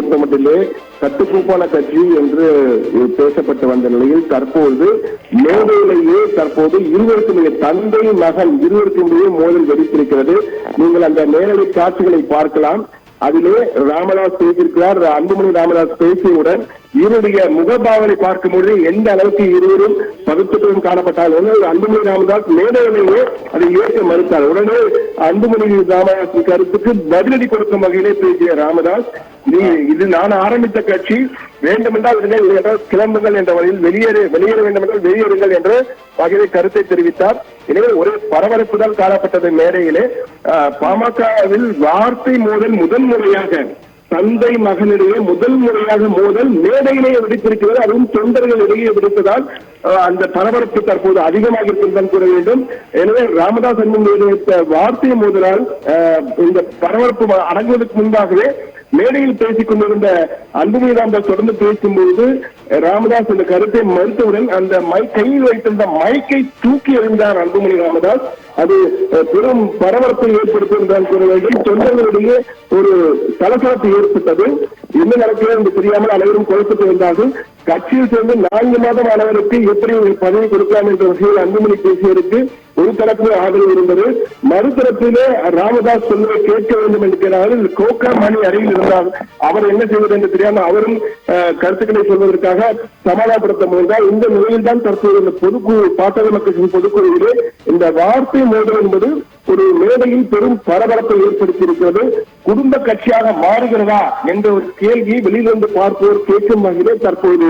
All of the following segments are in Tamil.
பொறுத்தமட்டிலே கட்டுக்கோப்பான கட்சி என்று பேசப்பட்டு வந்த நிலையில் தற்போது மேடையிலேயே இருவருக்கும் தந்தை மகன் இருவருக்கும் மோதல் வெடித்திருக்கிறது. நீங்கள் அந்த நேரடி காட்சிகளை பார்க்கலாம். அதிலே ராமதாஸ் பேசியிருக்கிறார். அன்புமணி ராமதாஸ் பேசியவுடன் இவருடைய முகபாவனை பார்க்கும்போது எந்த அளவுக்கு இருவரும் பகுத்துக்களும் காணப்பட்டால் அன்புமணி ராமதாஸ் மேடையிலேயே அதை ஏற்க மறுத்தார். உடனே அன்புமணி ராமதாஸ் கருத்துக்கு பதிலடி கொடுக்கும் வகையிலே பேசிய ராமதாஸ், இது நான் ஆரம்பித்த கட்சி, வேண்டுமென்றால் கிளம்புங்கள் என்ற வகையில் வெளியேற வேண்டும் என்றால் வெளியேறுங்கள் என்ற வகையிலே கருத்தை தெரிவித்தார். எனவே ஒரு பரபரப்பு தான் காணப்பட்டது. மேடையிலே பாமகவில் வார்த்தை மோதல் முதல் முறையாக தந்தை மகனிடையே முதல் முறையாக மோதல் மேடையிலேயே வெடித்திருக்கிறது. அதுவும் தொண்டர்கள் இடையே வெடித்ததால் அந்த பரபரப்பு தற்போது அதிகமாக இருப்பதுதான் கூற வேண்டும். எனவே ராமதாஸ் வார்த்தை மோதலால் இந்த பரபரப்பு அடங்குவதற்கு முன்பாகவே மேடையில் பேசிக் கொண்டிருந்த அன்புமணி ராமதாஸ் தொடர்ந்து பேசும்போது ராமதாஸ் இந்த கருத்தை மறுத்தவுடன் அந்த கையில் வைத்திருந்த மைக்கை தூக்கி எறிந்தார் அன்புமணி ராமதாஸ். அது பெரும் பரபரப்பை ஏற்படுத்துவதுதான் கூற வேண்டும். தொண்டர்களிடையே ஒரு சலசலப்பு ஏற்பட்டது. என்ன நடக்கிறது என்று தெரியாமல் அனைவரும் குழப்பத்து வந்தார்கள். கட்சியில் சேர்ந்து 4 மாதம் ஆனவருக்கு எப்படி பதவி கொடுக்கலாம் என்ற வகையில் அன்புமணி பேசியதற்கு ஒரு தரப்பில் ஆதரவு இருந்தது. மறுதரப்பிலே ராமதாஸ் சொல்வதை கேட்க வேண்டும் என்று கோகா மணி அருகில் இருந்தார். அவர் என்ன செய்வது என்று தெரியாமல் அவரும் கருத்துக்களை சொல்வதற்காக சமாதானப்படுத்த முயன்றார். இந்த நிலையில் தான் தற்போது இந்த பொதுக்குழு பாட்டாளி மக்கள் பொதுக்குழுவிலே இந்த வார்த்தை மோதல் என்பது ஒரு மேடையில் பெரும் பரபரப்பை ஏற்படுத்தி இருக்கிறது. குடும்ப கட்சியாக மாறுகிறதா என்ற ஒரு கேள்வியை வெளியிலிருந்து பார்ப்போர் கேட்கும் வகையிலே தற்போது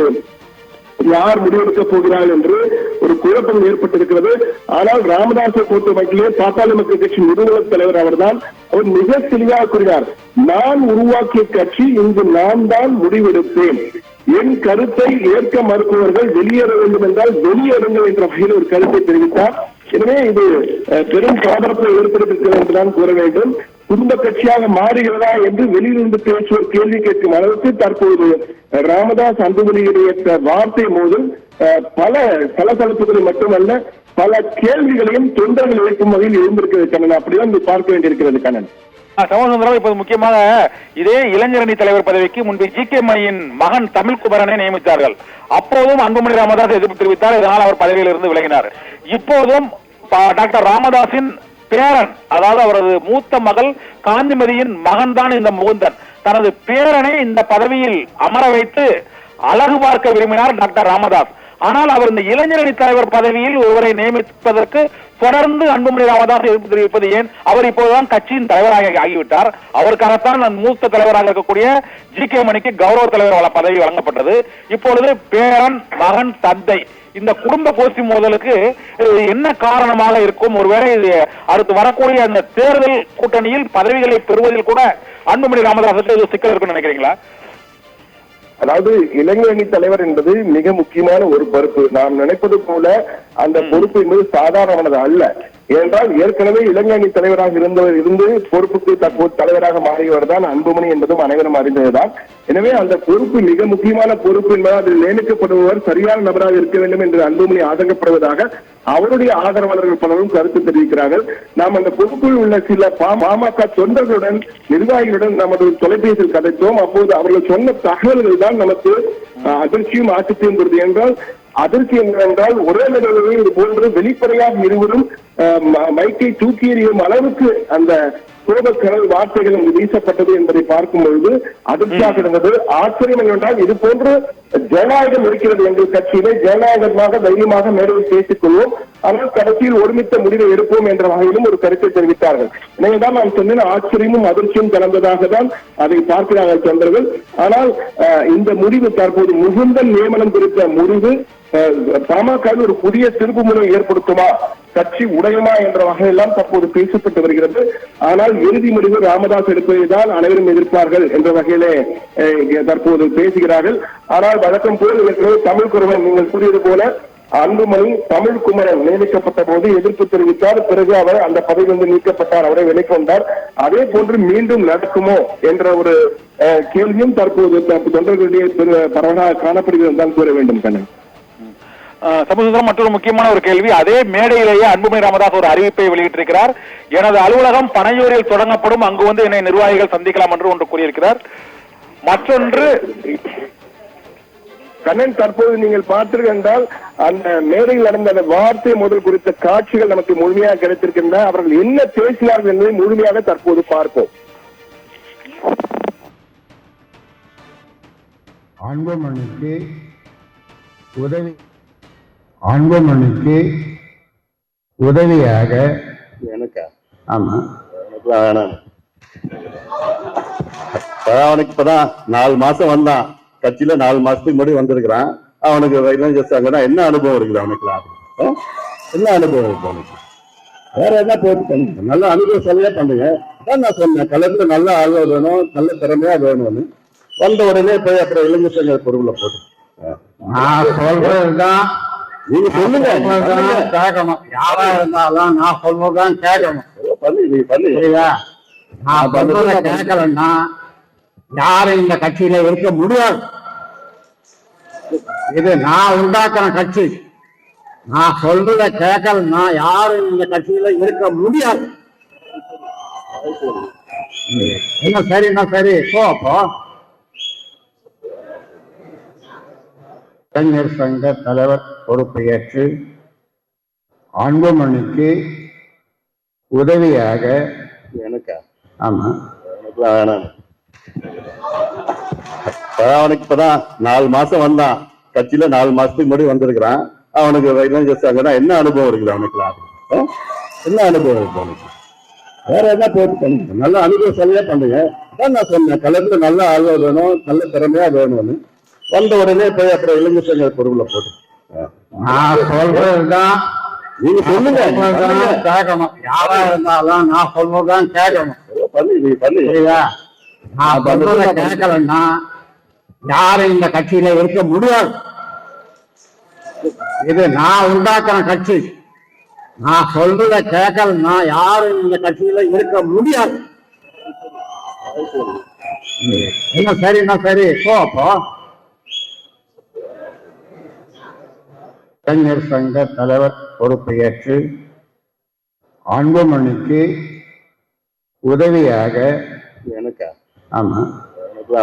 யார் முடிவெடுக்கப் போகிறார் என்று ஒரு குழப்பம் ஏற்பட்டிருக்கிறது. ஆனால் ராமதாஸை பொறுத்த வகையிலே பாட்டாளி மக்கள் கட்சி நிறுவன தலைவர் அவர்தான். அவர் மிக தெளிவாக கூறினார், நான் உருவாக்கிய கட்சி, இங்கு நான் தான் முடிவெடுப்பேன். என் கருத்தை ஏற்க மறுப்பவர்கள் வெளியேற வேண்டும் என்றால் வெளியேறுங்கள் என்ற வகையில் ஒரு கருத்தை தெரிவித்தார். எனவே இது பெரும் பரபரப்பை ஏற்படுத்தியிருக்கிறது என்றுதான் கூற வேண்டும். குடும்ப கட்சியாக மாறுகிறதா என்று வெளியிலிருந்து பேசுவோர் கேள்வி கேட்கும் அளவுக்கு தற்போது ராமதாஸ் அன்புமணியுடைய வார்த்தை மோதல் பல சலசலப்புகளை மட்டுமல்ல பல கேள்விகளையும் தொண்டர்கள் எழுப்பும் வகையில் இருந்திருக்கிறது கண்ணன். அப்படிதான் பார்க்க வேண்டியிருக்கிறது கண்ணன். சமூகம் இப்போது முக்கியமாக இதே இளைஞரணி தலைவர் பதவிக்கு முன்பு ஜி.கே. மணியின் மகன் தமிழ்குமரனை நியமித்தார்கள். அப்போதும் அன்புமணி ராமதாஸ் எதிர்ப்பு தெரிவித்தார். இதனால் அவர் பதவியில் இருந்து விலகினார். இப்போதும் டாக்டர் ராமதாஸின் பேரன், அதாவது அவரது மூத்த மகள் காந்திமதியின் மகன் தான் இந்த முகுந்தன், தனது பேரனை இந்த பதவியில் அமர வைத்து அழகு பார்க்க விரும்பினார் டாக்டர் ராமதாஸ். ஆனால் அவர் இந்த இளைஞரணி தலைவர் பதவியில் ஒருவரை நியமிப்பதற்கு தொடர்ந்து அன்புமணி ராமதாஸ் எதிர்ப்பு தெரிவிப்பது ஏன்? அவர் இப்போதுதான் கட்சியின் தலைவராக ஆகிவிட்டார். அவருக்காகத்தான் மூத்த தலைவராக இருக்கக்கூடிய ஜி.கே. மணிக்கு கௌரவ தலைவர் பதவி வழங்கப்பட்டது. இப்பொழுது பேரன், மகன், தந்தை, இந்த குடும்ப கோஷ்டி மோதலுக்கு என்ன காரணமாக இருக்கும்? ஒருவேளை அடுத்து வரக்கூடிய அந்த தேர்தல் கூட்டணியில் பதவிகளை பெறுவதில் கூட அன்புமணி ராமதாஸுக்கு சிக்கல் இருக்குன்னு நினைக்கிறீங்களா? அதாவது இளைஞரணி தலைவர் என்பது மிக முக்கியமான ஒரு பொறுப்பு. நாம் நினைப்பது போல அந்த பொறுப்பு என்பது சாதாரணமானது அல்ல. ஏனென்றால் ஏற்கனவே இளைஞரணி தலைவராக இருந்து பொறுப்புக்கு தற்போது தலைவராக மாறியவர் தான் அன்புமணி என்பதும் அனைவரும் அறிந்ததுதான். எனவே அந்த பொறுப்பு மிக முக்கியமான பொறுப்பு என்பதால் அதில் நியமிக்கப்படுபவர் சரியான நபராக இருக்க வேண்டும் என்று அன்புமணி ஆதங்கப்படுவதாக அவருடைய ஆதரவாளர்கள் பலரும் கருத்து தெரிவிக்கிறார்கள். நாம் அந்த பொறுப்பில் உள்ள சில பாமக தொண்டர்களுடன் நிர்வாகிகளுடன் நமது தொலைபேசியில் கதைத்தோம். அப்போது அவர்கள் சொன்ன தகவல்கள் தான் நமக்கு அதிர்ச்சியும் ஆச்சரியம் கொடுத்தது. என்றால் அதிர்ச்சி என்னவென்றால் ஒரே நிகழ்வில் இது போன்று வெளிப்படையாக இருவரும் மைக்கை தூக்கி எறியும் அளவுக்கு அந்த கோபக்கடல் வார்த்தைகள் வீசப்பட்டது என்பதை பார்க்கும் பொழுது அதிர்ச்சியாக இருந்தது. ஆச்சரியம் என்னவென்றால் இது போன்று ஜனநாயகம் இருக்கிறது எங்கள் கட்சியிலே, ஜனநாயகமாக தைரியமாக மேடையில் பேசிக் கொள்வோம், ஆனால் கடைசியில் ஒருமித்த முடிவை எடுப்போம் என்ற வகையிலும் ஒரு கருத்தை தெரிவித்தார்கள். எனவேதான் நான் சொன்னேன், ஆச்சரியமும் அதிர்ச்சியும் கலந்ததாக தான் அதை பார்க்கிறார்கள் தொண்டர்கள். ஆனால் இந்த முடிவு தற்போது முகுந்தன் நியமனம் குறித்த முடிவு பாமக ஒரு புதிய திருப்பு முறை ஏற்படுத்துமா, கட்சி உடையுமா என்ற வகையெல்லாம் தற்போது பேசப்பட்டு வருகிறது. ஆனால் இறுதி முடிவு ராமதாஸ் எடுப்பதை தான் அனைவரும் எதிர்ப்பார்கள் என்ற வகையிலே தற்போது பேசுகிறார்கள். ஆனால் வழக்கம் போல் தமிழ்குமரன் நீங்கள் கூறியது போல அன்புமணி தமிழ்குமரன் நியமிக்கப்பட்ட போது எதிர்ப்பு தெரிவித்தார். பிறகு அவர் அந்த பதவியிலிருந்து நீக்கப்பட்டார், அவரை வெளிக்கொண்டார். அதே போன்று மீண்டும் நடக்குமோ என்ற ஒரு கேள்வியும் தற்போது தொண்டர்களிடையே பரவலாக காணப்படுகிறது தான் கூற வேண்டும் கண்ணன். சமூகம் மற்றொரு முக்கியமான ஒரு கேள்வி, அதே மேடையிலேயே அன்புமணி ராமதாஸ் ஒரு அறிவிப்பை வெளியிட்டிருக்கிறார். எனது அலுவலகம் பனையூரில் தொடங்கப்படும், அங்கு வந்து என்னை நிர்வாகிகள் சந்திக்கலாம் என்று ஒன்று கூறியிருக்கிறார். மற்றொன்று கண்ணன், தற்போது நீங்கள் பார்த்தீர்கள் அந்த மேடையில் நடந்த அந்த வார்த்தை முதல் குறித்த காட்சிகள் நமக்கு முழுமையாக கிடைத்திருக்கின்றன. அவர்கள் என்ன பேசினார்கள் என்பதை முழுமையாக தற்போது பார்ப்போம். அன்புமணிக்கு உதவியாக எனக்கா? ஆமா, அவனுக்கு இப்பதான் 4 மாசம் வந்தான். கட்சியில 4 மாசத்துக்கு முன்னாடி வந்திருக்கிறான். அவனுக்கு இளைஞர் என்ன அனுபவம் இருக்குது அவனுக்கு? என்ன அனுபவம் இருக்கு அவனுக்கு? வேற என்ன போட்டு பண்ணுங்க, நல்ல அனுபவம் சொல்லியே பண்ணுங்க. நான் சொன்னேன், கலந்து நல்ல ஆழ்வா வேணும், நல்ல திறமையா வேணும்னு. வந்த உடனே போய் அப்புறம் இளைஞர் சங்க பொருளை போட்டு நான் சொல்றதுதான் நீங்க சொல்லுங்க, கேட்கணும். யாரா இருந்தாலும் நான் சொல்றதுதான் கேட்கணும். பண்ணி நான் சொல்றத கேட்கலன்னா யாரும் இந்த கட்சியில இருக்க முடியாது. இது நான் உண்டாக்குற கட்சி. நான் சொல்றத கேட்கலன்னா யாரும் இந்த கட்சியில இருக்க முடியாது. என்ன சரி போ. அப்போ இளைஞர் சங்க தலைவர் பொறுப்பை ஏற்று அன்புமணிக்கு உதவியாக எனக்கா? ஆமா, அவனுக்கு இப்பதான் 4 மாசம் வந்தான். கட்சியில 4 மாசத்துக்கு முன்னாடி வந்திருக்கிறான். அவனுக்கு இளைஞர் சங்க என்ன அனுபவம் இருக்குது அவனுக்கு? என்ன அனுபவம் இருக்கு அவனுக்கு? வேற என்ன போட்டு பண்ணுங்க, நல்ல அனுபவம் சொல்லியே பண்ணுங்க. நான் சொன்னேன், கலந்து நல்ல ஆழ்வா வேணும், நல்ல திறமையா வேணும்னு. வந்த உடனே போய் அப்புறம் இளைஞர் சங்க பொருளை போட்டு நான் சொல்றதுதான் நீங்க சொல்லுங்க, கேட்கணும். யாரா இருந்தாலும் நான் சொல்றதுதான் கேட்கணும். பண்ணி நான் சொல்றத கேட்கலன்னா யாரும் இந்த கட்சியில இருக்க முடியாது. இது நான் உண்டாக்குற கட்சி. நான் சொல்றத கேட்கலன்னா யாரும் இந்த கட்சியில இருக்க முடியாது. என்ன சரி போ. அப்போ இளைஞர் சங்க தலைவர் பொறுப்பை ஏற்று அன்புமணிக்கு உதவியாக எனக்கா? ஆமா, எனக்கு